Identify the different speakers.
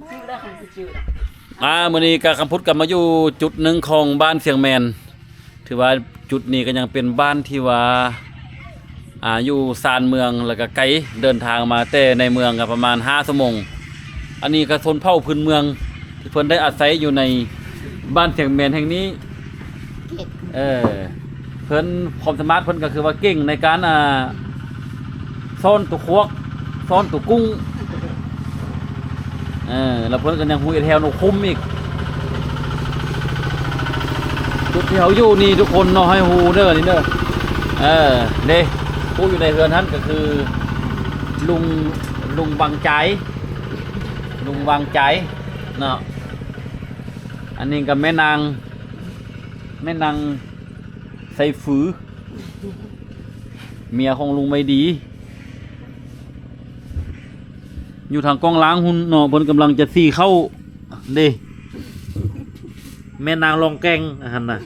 Speaker 1: ชื่อได้ของชื่อ
Speaker 2: มื้อนี้ก็คำพุทธกลับมาอยู่จุดหนึ่งของบ้านเสียงแมนถือว่าจุดนี้ก็ยังเป็นบ้านที่ว่าอยู่ซานเมืองแล้วก็ไกลเดินทางมาแต่ในเมืองก็ประมาณ5 ชั่วโมงอันนี้ก็ชนเผ่าพื้นเมืองที่เพิ่นได้อาศัยอยู่ในบ้านเสียงแมนแห่งนี้เพิ่นความสามารถเพิ่นก็คือว่าเก่งในการซ่อนตัวควกซ่อนตัวกุ้งแล้วเพิ่นก็ยังฮู้แถวนกคุ้มอีกจุดที่เขาอยู่นี่ทุกคนเนาะให้ฮู้เด้อนี่เด้อเด้ผู้อยู่ในเรือนนั้นก็คือลุงวังใจเนาะอันนี้ก็แม่นางใส่ฝือเมียของลุงไม่ดีอยู่ทางกองล้างหุ่นเนาะเพิ่นกำลังจะซี่เข้าเด้แม่นางลองแกงหั่นน่ะ